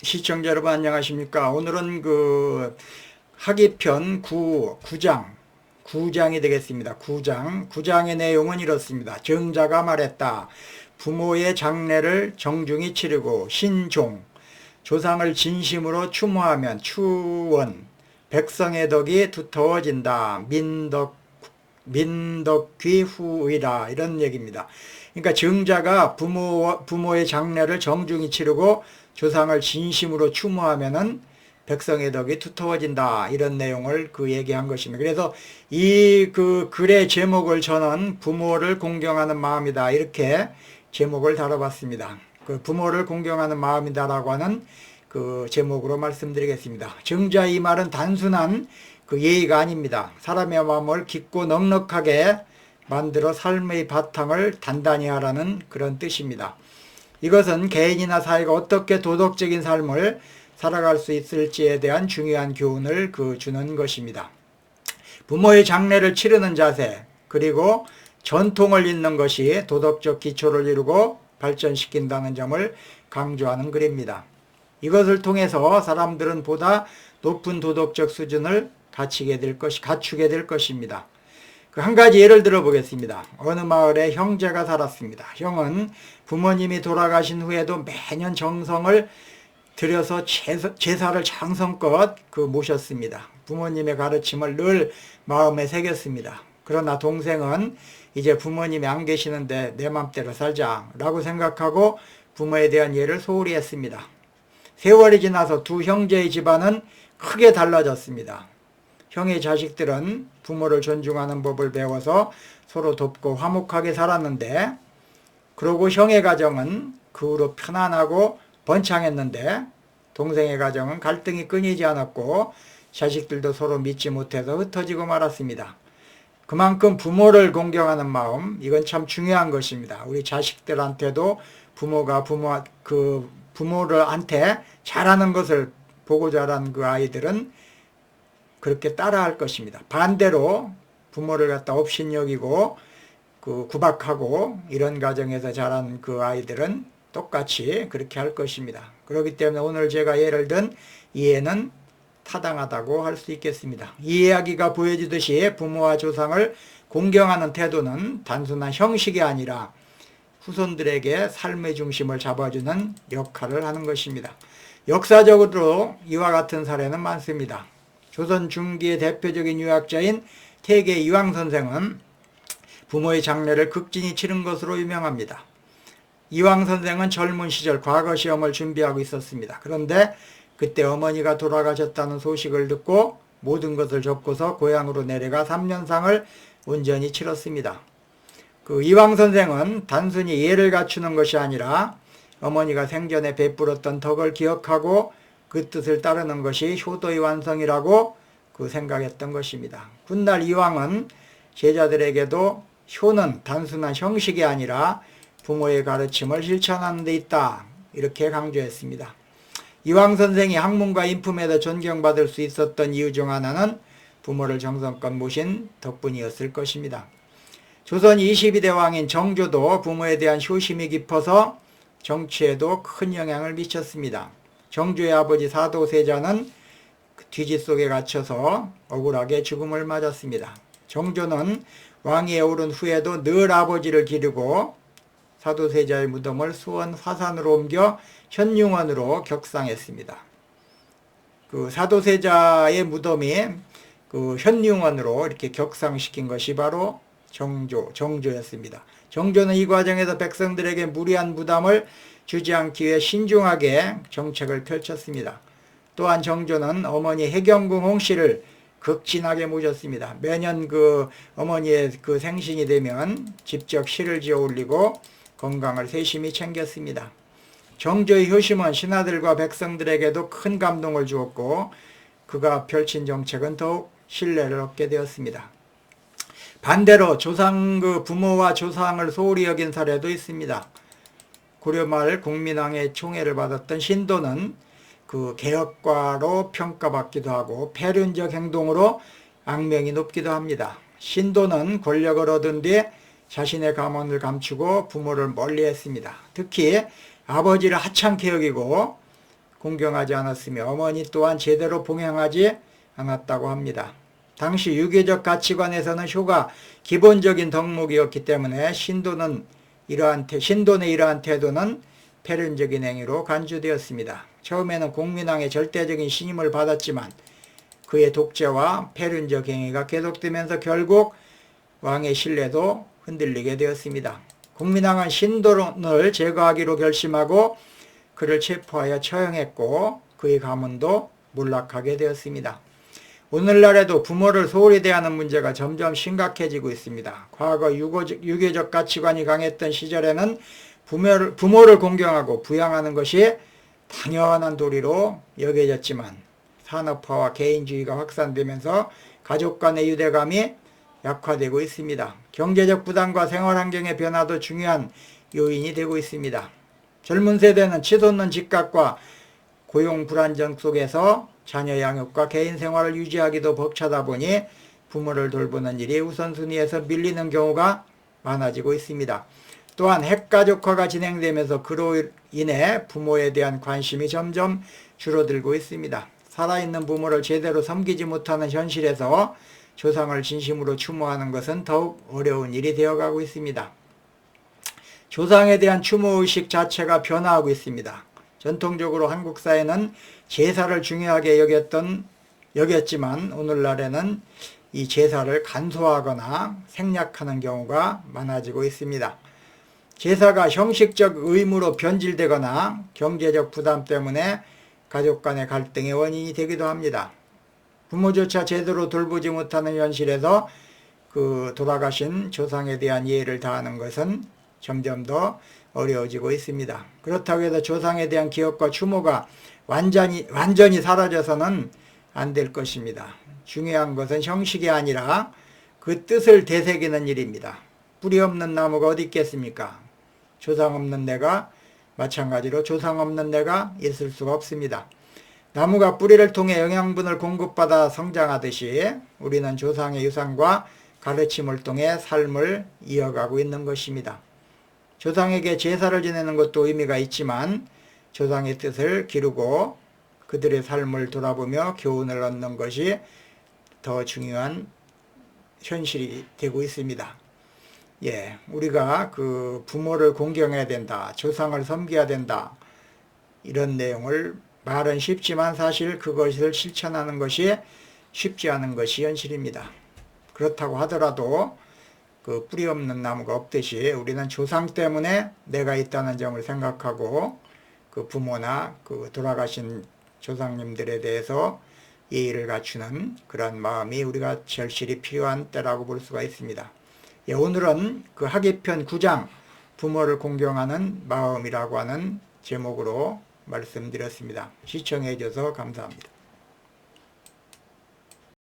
시청자 여러분 안녕하십니까? 오늘은 하기편 9장이 되겠습니다. 9장의 내용은 이렇습니다. 정자가 말했다. 부모의 장례를 정중히 치르고 신종, 조상을 진심으로 추모하면 추원, 백성의 덕이 두터워진다. 민덕귀후이라 이런 얘기입니다. 그러니까 정자가 부모의 장례를 정중히 치르고 조상을 진심으로 추모하면은 백성의 덕이 두터워진다 이런 내용을 얘기한 것입니다. 그래서 이 글의 제목을 저는 부모를 공경하는 마음이다 이렇게 제목을 달아봤습니다. 부모를 공경하는 마음이다라고 하는 제목으로 말씀드리겠습니다. 정자 이 말은 단순한 예의가 아닙니다. 사람의 마음을 깊고 넉넉하게 만들어 삶의 바탕을 단단히 하라는 그런 뜻입니다. 이것은 개인이나 사회가 어떻게 도덕적인 삶을 살아갈 수 있을지에 대한 중요한 교훈을 주는 것입니다. 부모의 장례를 치르는 자세, 그리고 전통을 잇는 것이 도덕적 기초를 이루고 발전시킨다는 점을 강조하는 글입니다. 이것을 통해서 사람들은 보다 높은 도덕적 수준을 갖추게 될 것입니다. 한 가지 예를 들어 보겠습니다. 어느 마을에 형제가 살았습니다. 형은 부모님이 돌아가신 후에도 매년 정성을 들여서 제사를 장성껏 모셨습니다. 부모님의 가르침을 늘 마음에 새겼습니다. 그러나 동생은 이제 부모님이 안 계시는데 내 맘대로 살자 라고 생각하고 부모에 대한 예를 소홀히 했습니다. 세월이 지나서 두 형제의 집안은 크게 달라졌습니다. 형의 자식들은 부모를 존중하는 법을 배워서 서로 돕고 화목하게 살았는데, 그러고 형의 가정은 그 후로 편안하고 번창했는데 동생의 가정은 갈등이 끊이지 않았고 자식들도 서로 믿지 못해서 흩어지고 말았습니다. 그만큼 부모를 공경하는 마음, 이건 참 중요한 것입니다. 우리 자식들한테도 부모들한테 잘하는 것을 보고 자란 아이들은 그렇게 따라할 것입니다. 반대로 부모를 갖다 업신여기고 구박하고 이런 가정에서 자란 아이들은 똑같이 그렇게 할 것입니다. 그렇기 때문에 오늘 제가 예를 든 이해는 타당하다고 할 수 있겠습니다. 이 이야기가 보여주듯이 부모와 조상을 공경하는 태도는 단순한 형식이 아니라 후손들에게 삶의 중심을 잡아주는 역할을 하는 것입니다. 역사적으로 이와 같은 사례는 많습니다. 조선 중기의 대표적인 유학자인 태계 이황 선생은 부모의 장례를 극진히 치른 것으로 유명합니다. 이황 선생은 젊은 시절 과거 시험을 준비하고 있었습니다. 그런데 그때 어머니가 돌아가셨다는 소식을 듣고 모든 것을 접고서 고향으로 내려가 3년상을 온전히 치렀습니다. 이황 선생은 단순히 예를 갖추는 것이 아니라 어머니가 생전에 베풀었던 덕을 기억하고 그 뜻을 따르는 것이 효도의 완성이라고 생각했던 것입니다. 훗날 이황은 제자들에게도 효는 단순한 형식이 아니라 부모의 가르침을 실천하는 데 있다 이렇게 강조했습니다. 이황 선생이 학문과 인품에도 존경받을 수 있었던 이유 중 하나는 부모를 정성껏 모신 덕분이었을 것입니다. 조선 22대 왕인 정조도 부모에 대한 효심이 깊어서 정치에도 큰 영향을 미쳤습니다. 정조의 아버지 사도세자는 뒤지 속에 갇혀서 억울하게 죽음을 맞았습니다. 정조는 왕위에 오른 후에도 늘 아버지를 기리고 사도세자의 무덤을 수원 화산으로 옮겨 현융원으로 격상했습니다. 사도세자의 무덤이 현융원으로 이렇게 격상시킨 것이 바로 정조였습니다. 정조는 이 과정에서 백성들에게 무리한 부담을 주지 않기 위해 신중하게 정책을 펼쳤습니다. 또한 정조는 어머니 해경궁 홍씨를 극진하게 모셨습니다. 매년 어머니의 생신이 되면 직접 시를 지어 올리고 건강을 세심히 챙겼습니다. 정조의 효심은 신하들과 백성들에게도 큰 감동을 주었고 그가 펼친 정책은 더욱 신뢰를 얻게 되었습니다. 반대로 부모와 조상을 소홀히 여긴 사례도 있습니다. 고려 말 국민왕의 총애를 받았던 신도는 개혁가로 평가받기도 하고 폐륜적 행동으로 악명이 높기도 합니다. 신도는 권력을 얻은 뒤 자신의 가문을 감추고 부모를 멀리했습니다. 특히 아버지를 하찮게 여기고 공경하지 않았으며 어머니 또한 제대로 봉양하지 않았다고 합니다. 당시 유교적 가치관에서는 효가 기본적인 덕목이었기 때문에 신도의 이러한 태도는 패륜적인 행위로 간주되었습니다. 처음에는 공민왕의 절대적인 신임을 받았지만 그의 독재와 패륜적 행위가 계속되면서 결국 왕의 신뢰도 흔들리게 되었습니다. 공민왕은 신도를 제거하기로 결심하고 그를 체포하여 처형했고 그의 가문도 몰락하게 되었습니다. 오늘날에도 부모를 소홀히 대하는 문제가 점점 심각해지고 있습니다. 과거 유교적 가치관이 강했던 시절에는 부모를 공경하고 부양하는 것이 당연한 도리로 여겨졌지만 산업화와 개인주의가 확산되면서 가족 간의 유대감이 약화되고 있습니다. 경제적 부담과 생활환경의 변화도 중요한 요인이 되고 있습니다. 젊은 세대는 치솟는 집값과 고용 불안정 속에서 자녀 양육과 개인 생활을 유지하기도 벅차다 보니 부모를 돌보는 일이 우선순위에서 밀리는 경우가 많아지고 있습니다. 또한 핵가족화가 진행되면서 그로 인해 부모에 대한 관심이 점점 줄어들고 있습니다. 살아있는 부모를 제대로 섬기지 못하는 현실에서 조상을 진심으로 추모하는 것은 더욱 어려운 일이 되어가고 있습니다. 조상에 대한 추모의식 자체가 변화하고 있습니다. 전통적으로 한국 사회는 제사를 중요하게 여겼지만 오늘날에는 이 제사를 간소화하거나 생략하는 경우가 많아지고 있습니다. 제사가 형식적 의무로 변질되거나 경제적 부담 때문에 가족 간의 갈등의 원인이 되기도 합니다. 부모조차 제대로 돌보지 못하는 현실에서 그 돌아가신 조상에 대한 예의를 다하는 것은 점점 더 어려워지고 있습니다. 그렇다고 해서 조상에 대한 기억과 추모가 완전히 사라져서는 안 될 것입니다. 중요한 것은 형식이 아니라 그 뜻을 되새기는 일입니다. 뿌리 없는 나무가 어디 있겠습니까? 조상 없는 내가 마찬가지로 조상 없는 내가 있을 수가 없습니다. 나무가 뿌리를 통해 영양분을 공급받아 성장하듯이 우리는 조상의 유산과 가르침을 통해 삶을 이어가고 있는 것입니다. 조상에게 제사를 지내는 것도 의미가 있지만 조상의 뜻을 기르고 그들의 삶을 돌아보며 교훈을 얻는 것이 더 중요한 현실이 되고 있습니다. 우리가 그 부모를 공경해야 된다, 조상을 섬겨야 된다, 이런 내용을 말은 쉽지만 사실 그것을 실천하는 것이 쉽지 않은 것이 현실입니다. 그렇다고 하더라도 그 뿌리 없는 나무가 없듯이 우리는 조상 때문에 내가 있다는 점을 생각하고 그 부모나 그 돌아가신 조상님들에 대해서 예의를 갖추는 그런 마음이 우리가 절실히 필요한 때라고 볼 수가 있습니다. 오늘은 그 하기편 9장 부모를 공경하는 마음이라고 하는 제목으로 말씀드렸습니다. 시청해 주셔서 감사합니다.